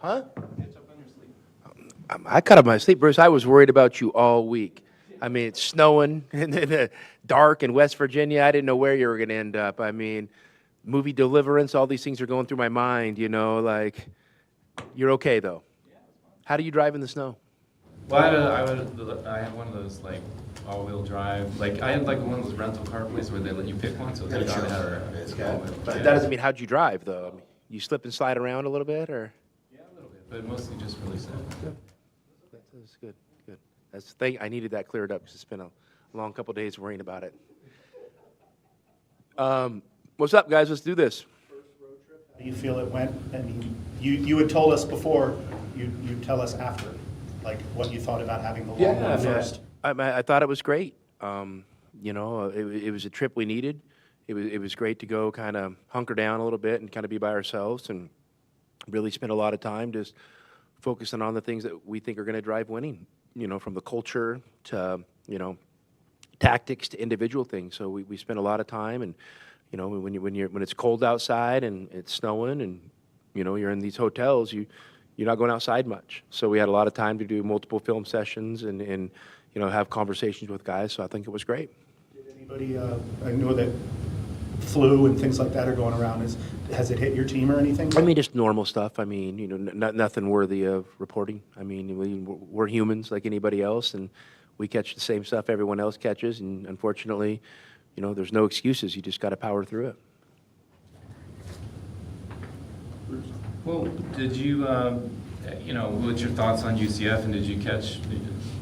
Huh? Catch up on your sleep. I cut up my sleep, Bruce. I was worried about you all week. I mean, it's snowing and dark in West Virginia. I didn't know where you were going to end up. I mean, movie Deliverance, all these things are going through my mind, you know, like, you're okay, though. How do you drive in the snow? Well, I had one of those like all-wheel drive. Like I had like one of those rental car places where they let you pick one. So it's But that doesn't mean how'd you drive, though? I mean, you slip and slide around a little bit, or? Yeah, a little bit, but mostly just really sad. That's good, good. I needed that cleared up because it's been a long couple of days worrying about it. What's up, guys? Let's do this. How do you feel it went? I mean, you had told us before, you tell us after, like what you thought about having the long one first. I thought it was great. You know, it was a trip we needed. It was great to go kind of hunker down a little bit and kind of be by ourselves and really spend a lot of time just focusing on the things that we think are going to drive winning, you know, from the culture to, you know, tactics to individual things. So we spent a lot of time, and, you know, when it's cold outside and it's snowing and, you know, you're in these hotels, you're not going outside much. So we had a lot of time to do multiple film sessions and you know, have conversations with guys. So I think it was great. Did anybody, I know that flu and things like that are going around. Has it hit your team or anything? I mean, just normal stuff. I mean, you know, nothing worthy of reporting. I mean, we're humans like anybody else, and we catch the same stuff everyone else catches. And unfortunately, you know, there's no excuses. You just got to power through it. Well, did you, you know, what's your thoughts on UCF, and did you catch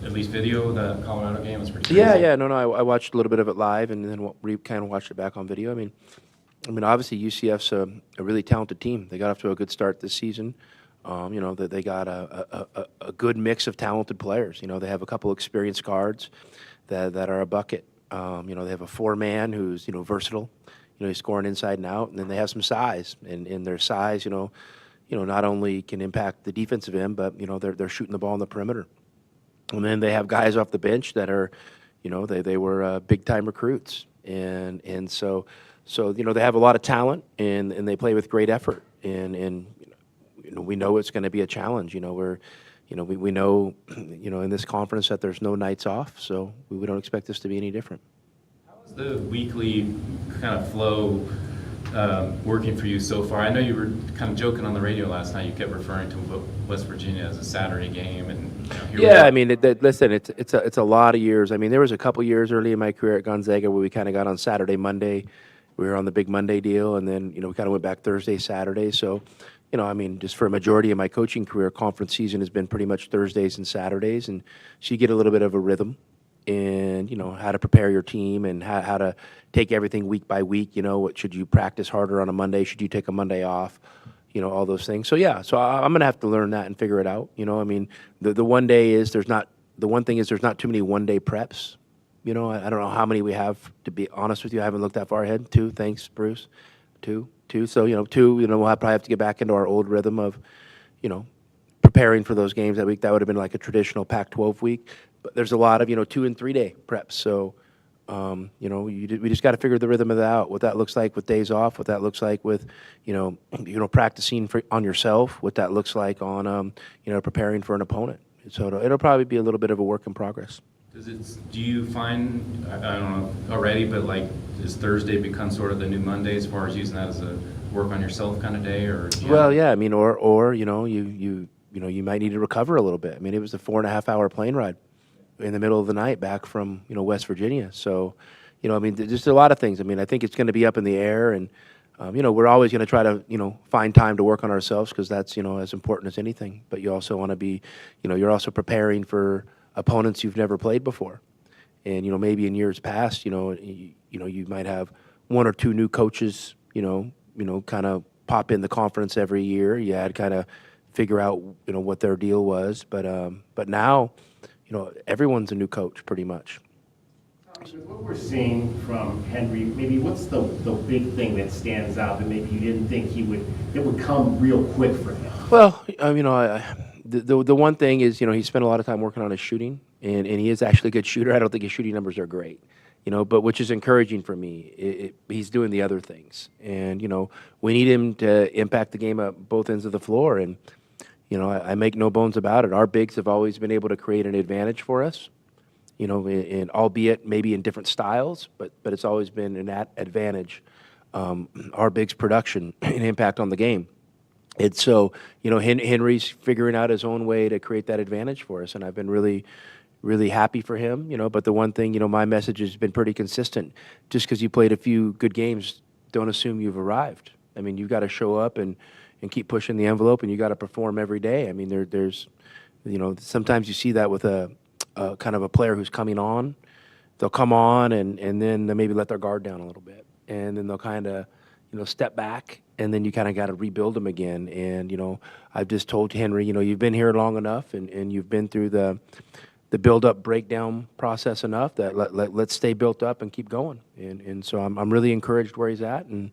at least video of the Colorado game? It was pretty crazy. Yeah, no, I watched a little bit of it live, and then kind of watched it back on video. I mean, obviously UCF's a really talented team. They got off to a good start this season. You know, they got a good mix of talented players. You know, they have a couple experienced guards that are a bucket. You know, they have a four-man who's, you know, versatile. You know, he's scoring inside and out, and then they have some size, and their size, you know, not only can impact the defensive end, but, you know, they're shooting the ball on the perimeter. And then they have guys off the bench that are, you know, they were big-time recruits. And so, you know, they have a lot of talent, and they play with great effort. And you know, we know it's going to be a challenge. You know, we know, you know, in this conference that there's no nights off, so we don't expect this to be any different. How is the weekly kind of flow working for you so far? I know you were kind of joking on the radio last night. You kept referring to West Virginia as a Saturday game, and you know, yeah, I mean, listen, it's a lot of years. I mean, there was a couple years early in my career at Gonzaga where we kind of got on Saturday, Monday. We were on the big Monday deal, and then, you know, we kind of went back Thursday, Saturday. So, you know, I mean, just for a majority of my coaching career, conference season has been pretty much Thursdays and Saturdays, and so you get a little bit of a rhythm. And, you know, how to prepare your team and how to take everything week by week. You know, what should you practice harder on a Monday? Should you take a Monday off? You know, all those things. So, yeah, so I'm going to have to learn that and figure it out. You know, I mean, the one day is there's not too many one-day preps. You know, I don't know how many we have, to be honest with you. I haven't looked that far ahead. 2, thanks, Bruce. Two. So, you know, 2, you know, we'll probably have to get back into our old rhythm of, you know, preparing for those games that week. That would have been like a traditional Pac-12 week. But there's a lot of, you know, 2- and 3-day preps. So, you know, we just got to figure the rhythm of that out, what that looks like with days off, what that looks like with, you know, practicing on yourself, what that looks like on, you know, preparing for an opponent. So it'll probably be a little bit of a work in progress. Do you find, I don't know already, but like, does Thursday become sort of the new Monday as far as using that as a work on yourself kind of day, or? Well, yeah, I mean, or you know, you know, you might need to recover a little bit. I mean, it was a 4.5-hour plane ride in the middle of the night back from, you know, West Virginia. So, you know, I mean, just a lot of things. I mean, I think it's going to be up in the air, and you know, we're always going to try to, you know, find time to work on ourselves because that's, you know, as important as anything. But you also want to be, you know, you're also preparing for opponents you've never played before. And, you know, maybe in years past, you know, you might have 1 or 2 new coaches, you know, kind of pop in the conference every year. You had to kind of figure out, you know, what their deal was. But now, you know, everyone's a new coach pretty much. With what we're seeing from Henry, maybe what's the big thing that stands out that maybe you didn't think that would come real quick for him? Well, you know, the one thing is, you know, he spent a lot of time working on his shooting, and he is actually a good shooter. I don't think his shooting numbers are great, you know, but which is encouraging for me. He's doing the other things, and, you know, we need him to impact the game at both ends of the floor. And, I make no bones about it. Our bigs have always been able to create an advantage for us, in albeit maybe in different styles, but it's always been an advantage. Our bigs production and impact on the game. And so, Henry's figuring out his own way to create that advantage for us, and I've been really, really happy for him. But the one thing, my message has been pretty consistent. Just because you played a few good games, don't assume you've arrived. I mean, you've got to show up and keep pushing the envelope, and you got to perform every day. I mean, there's, sometimes you see that with a kind of a player who's coming on. They'll come on and then they'll maybe let their guard down a little bit, and then they'll kind of, step back, and then you kind of got to rebuild them again. And I've just told Henry, you've been here long enough, and you've been through the build-up breakdown process enough that let's stay built up and keep going. And so I'm really encouraged where he's at, and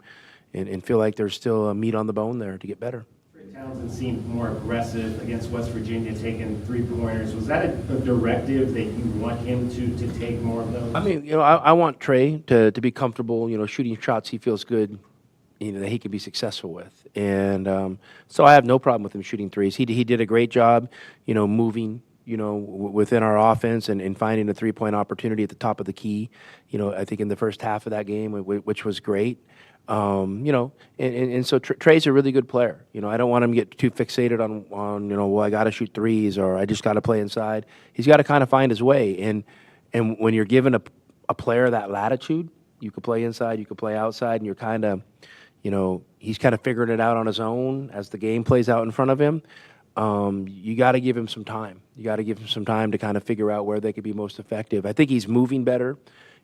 feel like there's still meat on the bone there to get better. Townsend seemed more aggressive against West Virginia, taking 3-pointers. Was that a directive that you want him to take more of those? I mean, I want Trey to be comfortable, shooting shots he feels good, that he can be successful with. And so I have no problem with him shooting threes. He did a great job, moving, within our offense and finding a three-point opportunity at the top of the key, I think in the first half of that game, which was great. And so Trey's a really good player. I don't want him to get too fixated on well, I got to shoot threes or I just got to play inside. He's got to kind of find his way. And when you're given a player that latitude, you could play inside, you could play outside, and you're kind of, he's kind of figuring it out on his own as the game plays out in front of him. You got to give him some time. You got to give him some time to kind of figure out where they could be most effective. I think he's moving better,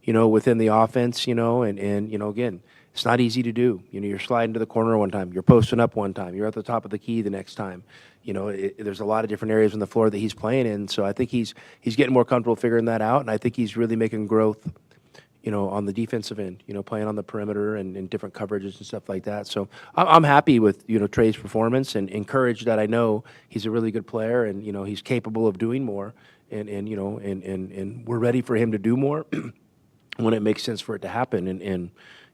within the offense, and again, it's not easy to do. You're sliding to the corner one time, you're posting up one time, you're at the top of the key the next time. There's a lot of different areas on the floor that he's playing in, so I think he's getting more comfortable figuring that out, and I think he's really making growth, on the defensive end, playing on the perimeter and different coverages and stuff like that. So I'm happy with, Trey's performance and encouraged that I know he's a really good player and, he's capable of doing more and we're ready for him to do more when it makes sense for it to happen. And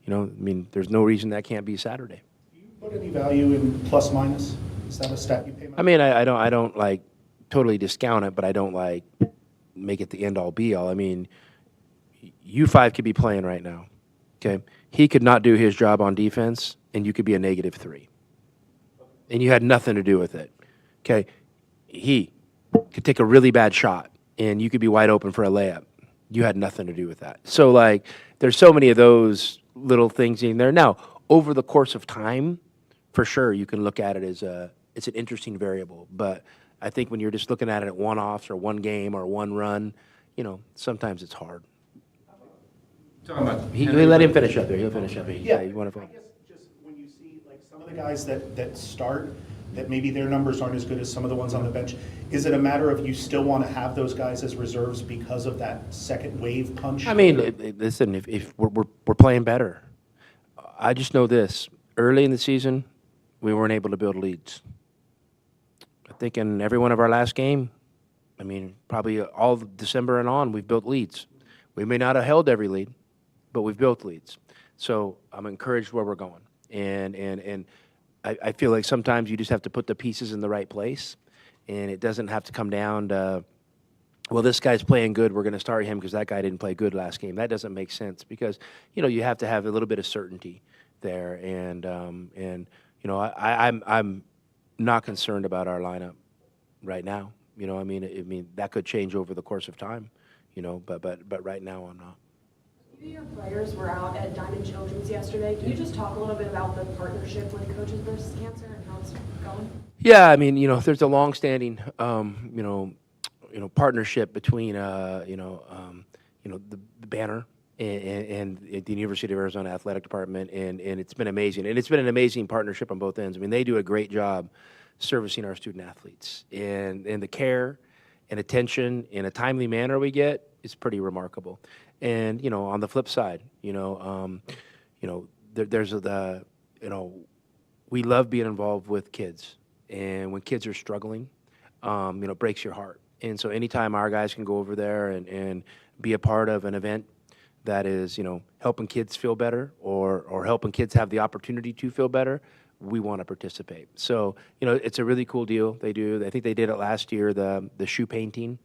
I mean, there's no reason that can't be Saturday. Do you put any value in plus minus? Is that a stat you pay much? I mean, I don't like totally discount it, but I don't like make it the end all be all. I mean, U5 could be playing right now, okay? He could not do his job on defense, and you could be a -3. And you had nothing to do with it, okay? He could take a really bad shot, and you could be wide open for a layup. You had nothing to do with that. So, like, there's so many of those little things in there. Now, over the course of time, for sure, you can look at it as it's an interesting variable. But I think when you're just looking at it at one-offs or one game or one run, sometimes it's hard. Talking about He'll let him finish up there. He'll finish up there. Yeah, You want to I guess just when you see like some of the guys that start, that maybe their numbers aren't as good as some of the ones on the bench, is it a matter of you still want to have those guys as reserves because of that second wave punch? I mean, listen, if we're playing better, I just know this. Early in the season, we weren't able to build leads. I think in every one of our last game, I mean, probably all of December and on, we've built leads. We may not have held every lead, but we've built leads. So I'm encouraged where we're going. And I feel like sometimes you just have to put the pieces in the right place, and it doesn't have to come down to, well, this guy's playing good, we're going to start him because that guy didn't play good last game. That doesn't make sense because, you have to have a little bit of certainty there. And I'm not concerned about our lineup right now. I mean, that could change over the course of time, but right now I'm not. Your players were out at Diamond Children's yesterday. Can you just talk a little bit about the partnership with Coaches vs. Cancer and how it's going? Yeah, I mean, there's a long-standing, partnership between, the banner and the University of Arizona Athletic Department, and it's been amazing. And it's been an amazing partnership on both ends. I mean, they do a great job servicing our student athletes, and the care and attention in a timely manner we get is pretty remarkable. And on the flip side, there's the we love being involved with kids, and when kids are struggling, it breaks your heart. And so anytime our guys can go over there and be a part of an event that is helping kids feel better or helping kids have the opportunity to feel better, we want to participate. So, you know, it's a really cool deal. They do. I think they did it last year, the shoe painting.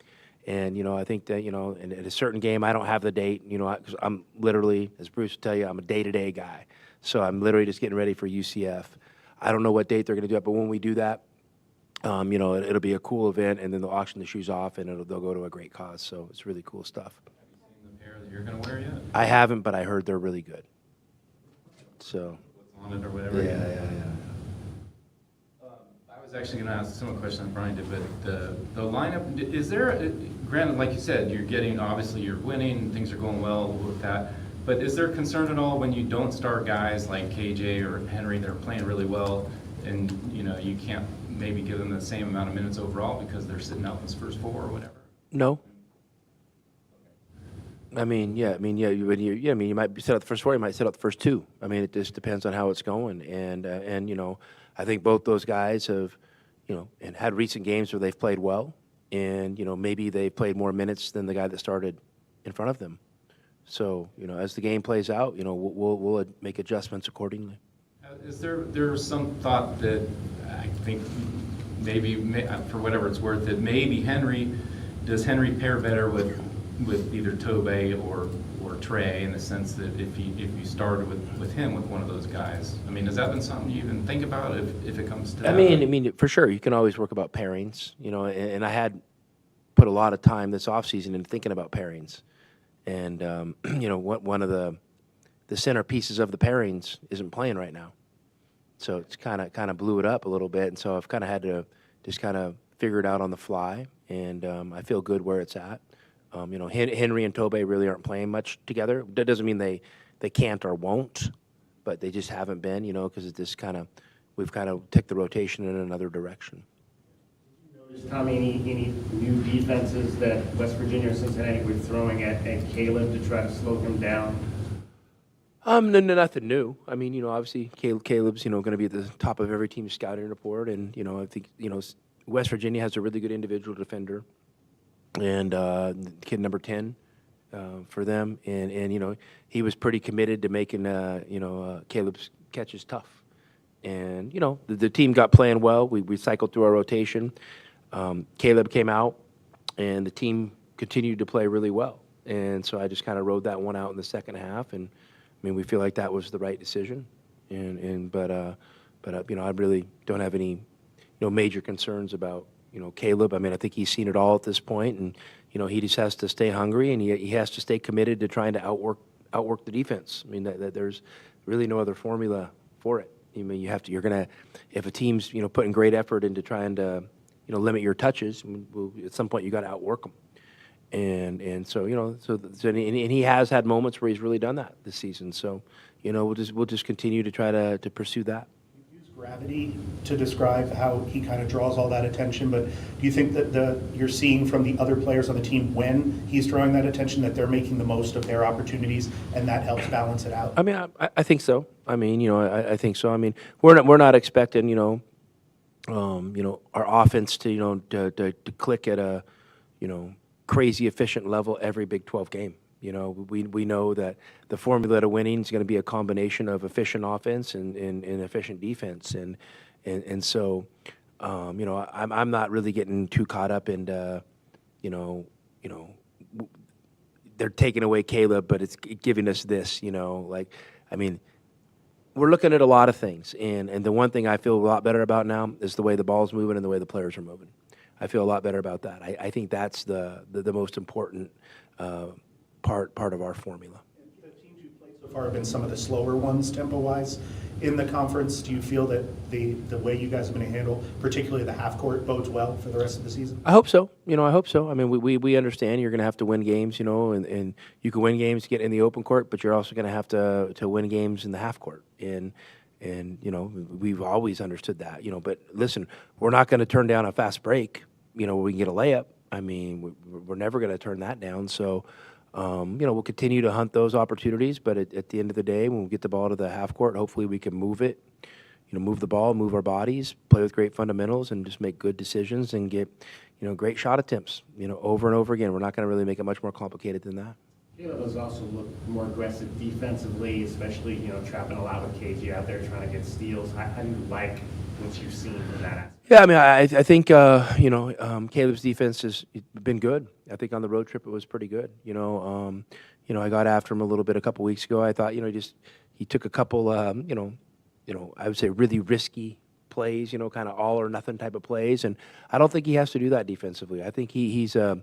And, you know, I think that, you know, in a certain game, I don't have the date, you know, 'cause I'm literally, as Bruce will tell you, I'm a day-to-day guy. So I'm literally just getting ready for UCF. I don't know what date they're going to do it, but when we do that, you know, it'll be a cool event, and then they'll auction the shoes off, and they'll go to a great cause. So it's really cool stuff. The pair that you're going to wear yet? I haven't, but I heard they're really good. So, What's on it or whatever? yeah. I was actually going to ask a similar question that Brian did, but the lineup, is there, granted, like you said, you're getting, obviously you're winning, things are going well with that, but is there concern at all when you don't start guys like KJ or Henry that are playing really well, and, you know, you can't maybe give them the same amount of minutes overall because they're sitting out this first four or whatever? No. I mean, yeah. You might be set out the first four. You might set out the first two. I mean, it just depends on how it's going. And you know, I think both those guys have, you know, and had recent games where they've played well, and you know, maybe they played more minutes than the guy that started in front of them. So, you know, as the game plays out, you know, we'll make adjustments accordingly. Is there some thought that I think maybe, for whatever it's worth, that maybe does Henry pair better with either Tobey or Trey, in the sense that if you started with him with one of those guys? I mean, has that been something you even think about if it comes to that? I mean, for sure, you can always work about pairings, you know, and I had put a lot of time this offseason in thinking about pairings. And, you know, one of the centerpieces of the pairings isn't playing right now. So it's kind of blew it up a little bit. And so I've kind of had to just kind of figure it out on the fly. And I feel good where it's at. You know, Henry and Tobey really aren't playing much together. That doesn't mean they can't or won't, but they just haven't been, you know, because it just we've kind of took the rotation in another direction. Tommy, any new defenses that West Virginia or Cincinnati were throwing at Caleb to try to slow him down? No, nothing new. I mean, you know, obviously Caleb's, you know, going to be at the top of every team's scouting report, and you know, I think, you know, West Virginia has a really good individual defender, and kid number 10 for them, and you know, he was pretty committed to making Caleb's catches tough, and you know, the team got playing well. We cycled through our rotation. Caleb came out, and the team continued to play really well. And so I just kind of rode that one out in the second half. And I mean, we feel like that was the right decision. But you know, I really don't have any, you know, major concerns about, you know, Caleb. I mean, I think he's seen it all at this point, and you know, he just has to stay hungry, and he has to stay committed to trying to outwork the defense. I mean, that there's really no other formula for it. I mean, you're gonna, if a team's, you know, putting great effort into trying to, you know, limit your touches, I mean, at some point you got to outwork them. And so, you know, and he has had moments where he's really done that this season. So, you know, we'll just continue to try to pursue that. You use gravity to describe how he kind of draws all that attention, but do you think that you're seeing from the other players on the team when he's drawing that attention that they're making the most of their opportunities, and that helps balance it out? I mean, I think so. I mean, you know, I think so. I mean, we're not expecting, you know, our offense to, you know, to click at a, you know, crazy efficient level every Big 12 game. You know, we know that the formula to winning is going to be a combination of efficient offense and efficient defense, and so, you know, I'm not really getting too caught up in, you know, they're taking away Caleb, but it's giving us this, you know, like, I mean, we're looking at a lot of things, and the one thing I feel a lot better about now is the way the ball's moving and the way the players are moving. I feel a lot better about that. I think that's the most important part of our formula. The teams you've played so far have been some of the slower ones tempo-wise in the conference. Do you feel that the way you guys have been able to handle, particularly the half court, bodes well for the rest of the season? I hope so. You know, I hope so. I mean, we understand you're going to have to win games, you know, and you can win games to get in the open court, but you're also going to have to win games in the half court. And you know, we've always understood that, you know, but listen, we're not going to turn down a fast break, you know, where we can get a layup. I mean, we're never going to turn that down. So, you know, we'll continue to hunt those opportunities, but at the end of the day, when we get the ball to the half court, hopefully we can move it, you know, move the ball, move our bodies, play with great fundamentals, and just make good decisions and get, you know, great shot attempts, you know, over and over again. We're not going to really make it much more complicated than that. Those also look more aggressive defensively, especially, trapping a lot with KG out there trying to get steals. How do you like what you've seen from that aspect? Yeah, I mean, I think Caleb's defense has been good. I think on the road trip it was pretty good. I got after him a little bit a couple weeks ago. I thought he took a couple I would say really risky plays, kind of all or nothing type of plays, and I don't think he has to do that defensively. I think he's a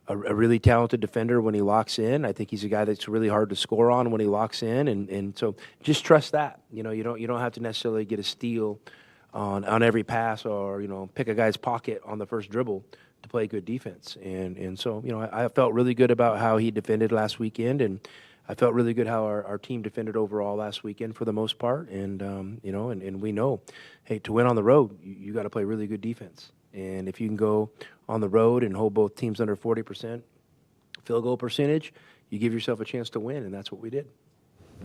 really talented defender when he locks in. I think he's a guy that's really hard to score on when he locks in, and so just trust that. You don't have to necessarily get a steal on every pass or pick a guy's pocket on the first dribble to play good defense. And so I felt really good about how he defended last weekend, and I felt really good how our team defended overall last weekend for the most part. And and we know, hey, to win on the road, you got to play really good defense. And if you can go on the road and hold both teams under 40% field goal percentage, you give yourself a chance to win, and that's what we did.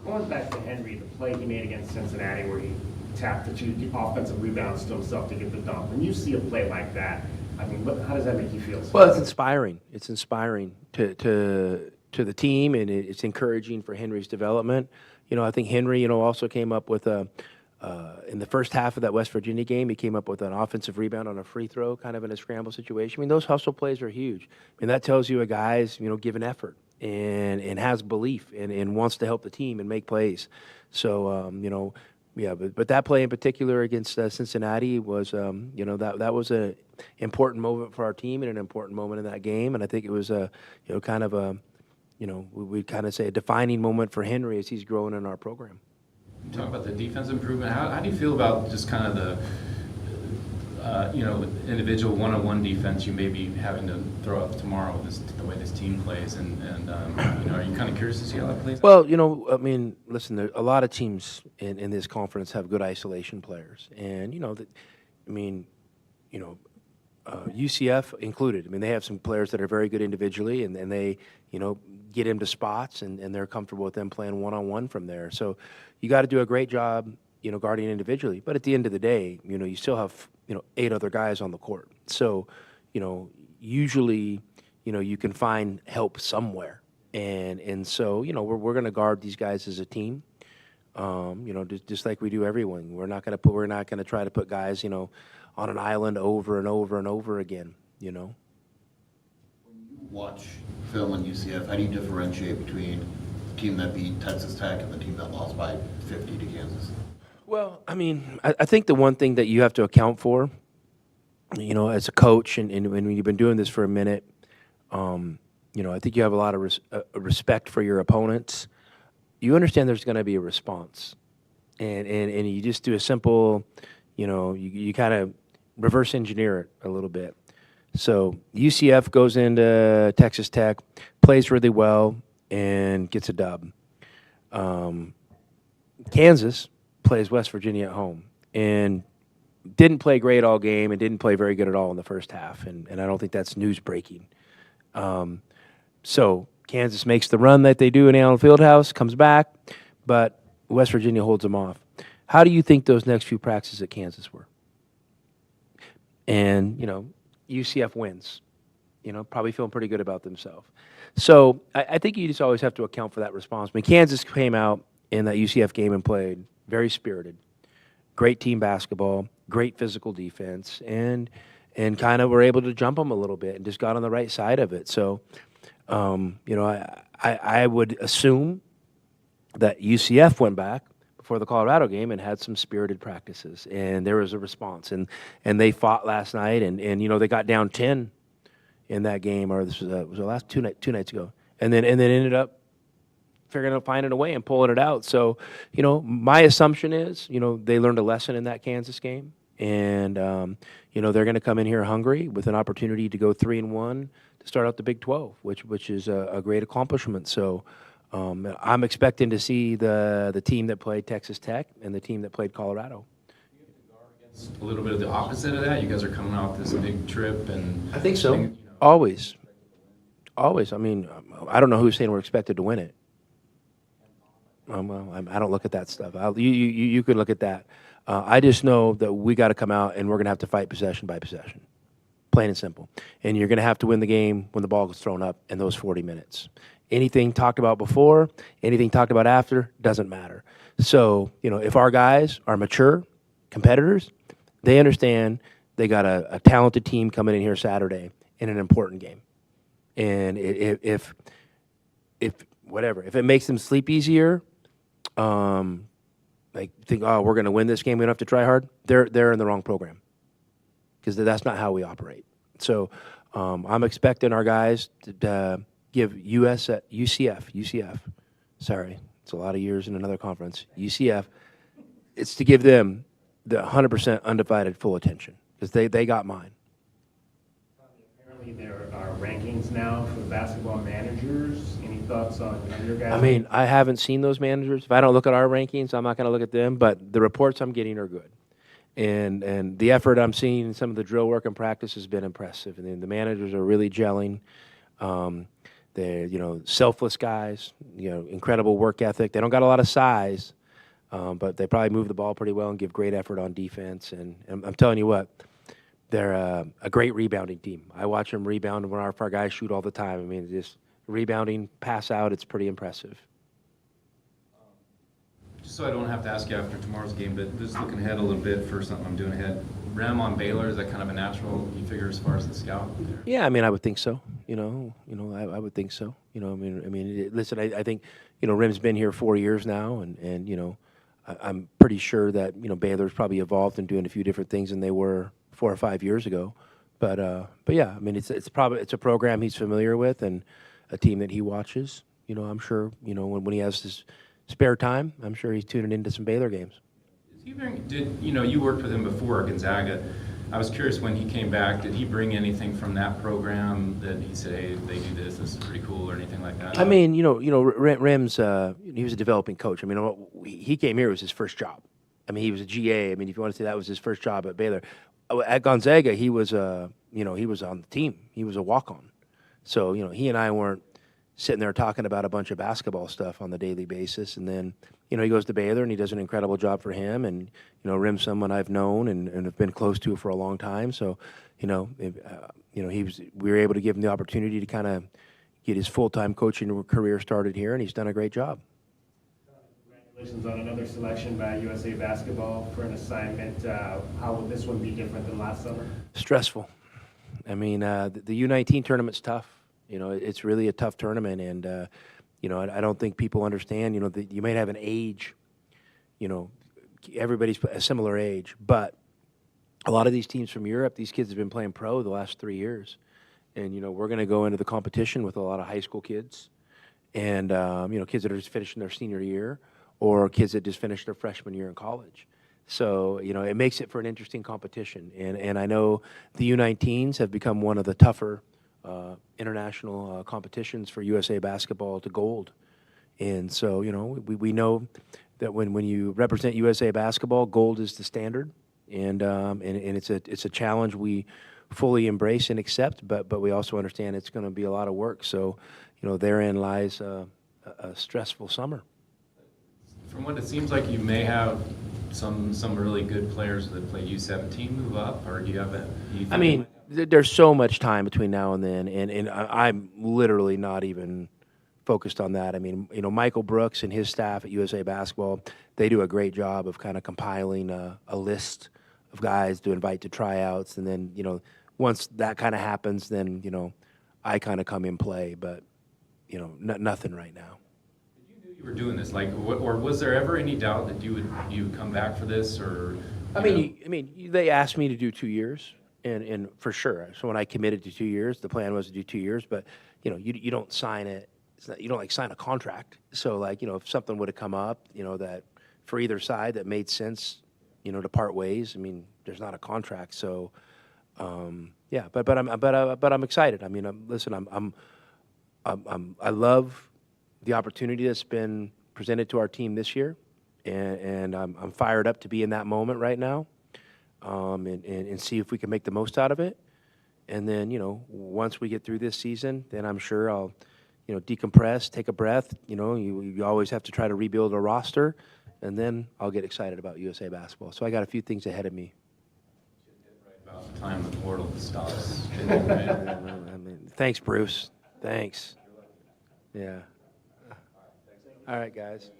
Going back to Henry, the play he made against Cincinnati where he tapped the two offensive rebounds to himself to get the dunk. When you see a play like that, I mean, how does that make you feel? Well, it's inspiring. It's inspiring to the team, and it's encouraging for Henry's development. I think Henry, also came up with in the first half of that West Virginia game, he came up with an offensive rebound on a free throw, kind of in a scramble situation. I mean, those hustle plays are huge. I mean, that tells you a guy's, giving effort and has belief and wants to help the team and make plays. So, yeah, but that play in particular against Cincinnati was, that was an important moment for our team and an important moment in that game. And I think it was kind of a, we kind of say a defining moment for Henry as he's growing in our program. Talk about the defense improvement. How do you feel about just kind of the, individual one-on-one defense you may be having to throw up tomorrow with the way this team plays? And are you kind of curious to see how that plays out? Well, I mean, listen, there, a lot of teams in this conference have good isolation players. And, UCF included. I mean, they have some players that are very good individually, and they, get into spots, and they're comfortable with them playing one-on-one from there. So you got to do a great job, guarding individually. But at the end of the day, you still have, 8 other guys on the court. So, usually, you can find help somewhere. And so, we're going to guard these guys as a team. Just like we do everyone. We're not going to try to put guys, on an island over and over and over again, When you watch film on UCF, how do you differentiate between the team that beat Texas Tech and the team that lost by 50 to Kansas? Well, I mean, I think the one thing that you have to account for, as a coach, and when you've been doing this for a minute, I think you have a lot of respect for your opponents. You understand there's going to be a response, and you just do a simple, you kind of reverse engineer it a little bit. So UCF goes into Texas Tech, plays really well, and gets a dub. Kansas plays West Virginia at home and didn't play great all game and didn't play very good at all in the first half, and I don't think that's news breaking. So Kansas makes the run that they do in Allen Fieldhouse, comes back, but West Virginia holds them off. How do you think those next few practices at Kansas were? And, UCF wins, probably feeling pretty good about themselves. So I think you just always have to account for that response. I mean, Kansas came out in that UCF game and played very spirited, great team basketball, great physical defense, and kind of were able to jump them a little bit and just got on the right side of it. So, I would assume that UCF went back before the Colorado game and had some spirited practices, and there was a response, and they fought last night, and they got down 10 in that game, or this was the last two nights ago, and then ended up finding a way and pulling it out. So, my assumption is, they learned a lesson in that Kansas game, and they're going to come in here hungry with an opportunity to go 3-1 to start out the Big 12, which is a great accomplishment. So. I'm expecting to see the team that played Texas Tech and the team that played Colorado. A little bit of the opposite of that. You guys are coming off this big trip, and I think so. Always. I mean, I don't know who's saying we're expected to win it. Well, I don't look at that stuff. You can look at that. I just know that we got to come out and we're going to have to fight possession by possession, plain and simple. And you're going to have to win the game when the ball gets thrown up in those 40 minutes. Anything talked about before, anything talked about after, doesn't matter. So, if our guys are mature competitors, they understand they got a talented team coming in here Saturday in an important game. And if it makes them sleep easier, like think, oh, we're going to win this game, we don't have to try hard, they're in the wrong program, because that's not how we operate. So I'm expecting our guys to give UCF, sorry, it's a lot of years in another conference, UCF, it's to give them the 100% undivided full attention, because they got mine. Apparently there are rankings now for basketball managers. Any thoughts on your guys? I mean, I haven't seen those managers. If I don't look at our rankings, I'm not going to look at them, but the reports I'm getting are good. And the effort I'm seeing in some of the drill work and practice has been impressive. And then the managers are really gelling. They're, selfless guys, incredible work ethic. They don't got a lot of size, but they probably move the ball pretty well and give great effort on defense. And I'm telling you what, they're a great rebounding team. I watch them rebound when our guys shoot all the time. I mean, just rebounding, pass out, it's pretty impressive. Just so I don't have to ask you after tomorrow's game, but just looking ahead a little bit for something I'm doing ahead. Rem on Baylor, is that kind of a natural, you figure, as far as the scout? Yeah, I mean, I would think so. I would think so. Listen, I think, Rem's been here 4 years now, and I'm pretty sure that, Baylor's probably evolved and doing a few different things than they were 4 or 5 years ago. But yeah, I mean, it's a program he's familiar with and a team that he watches. I'm sure, when he has his spare time, I'm sure he's tuning into some Baylor games. You worked with him before at Gonzaga. I was curious, when he came back, did he bring anything from that program that he said, hey, they do this is pretty cool, or anything like that? I mean, Rem's, he was a developing coach. I mean, he came here, it was his first job. I mean, he was a GA. I mean, if you want to say that was his first job at Baylor. At Gonzaga, he was on the team. He was a walk-on. So, he and I weren't sitting there talking about a bunch of basketball stuff on the daily basis. And then, he goes to Baylor and he does an incredible job for him. And, Rim's someone I've known and have been close to for a long time. So, we were able to give him the opportunity to kind of get his full-time coaching career started here, and he's done a great job. Congratulations on another selection by USA Basketball for an assignment. How would this one be different than last summer? Stressful. I mean, the U19 tournament's tough. It's really a tough tournament, and I don't think people understand. That you might have an age. Everybody's a similar age, but a lot of these teams from Europe, these kids have been playing pro the last 3 years, and we're going to go into the competition with a lot of high school kids, and kids that are just finishing their senior year, or kids that just finished their freshman year in college. So, it makes it for an interesting competition. And I know the U19s have become one of the tougher international competitions for USA Basketball to gold. And so, we know that when you represent USA Basketball, gold is the standard. And it's a challenge we fully embrace and accept, but we also understand it's going to be a lot of work. So, therein lies a stressful summer. From what it seems like, you may have some really good players that play U17 move up, or do you have that? I mean, there's so much time between now and then, and I'm literally not even focused on that. I mean, Michael Brooks and his staff at USA Basketball, they do a great job of kind of compiling a list of guys to invite to tryouts, and then, once that kind of happens, then, I kind of come in play, but, nothing right now. You were doing this, or was there ever any doubt that you would come back for this, or? I mean, they asked me to do 2 years, and for sure. So when I committed to 2 years, the plan was to do 2 years. But you don't sign it. You don't sign a contract. So if something would have come up, that for either side that made sense, to part ways. I mean, there's not a contract. So yeah, but I'm excited. I mean, listen, I love the opportunity that's been presented to our team this year, and I'm fired up to be in that moment right now, and see if we can make the most out of it. And then, once we get through this season, then I'm sure I'll, decompress, take a breath. You always have to try to rebuild a roster, and then I'll get excited about USA Basketball. So I got a few things ahead of me. About the time the portal stops. I mean, thanks, Bruce. Thanks. Yeah. All right, guys.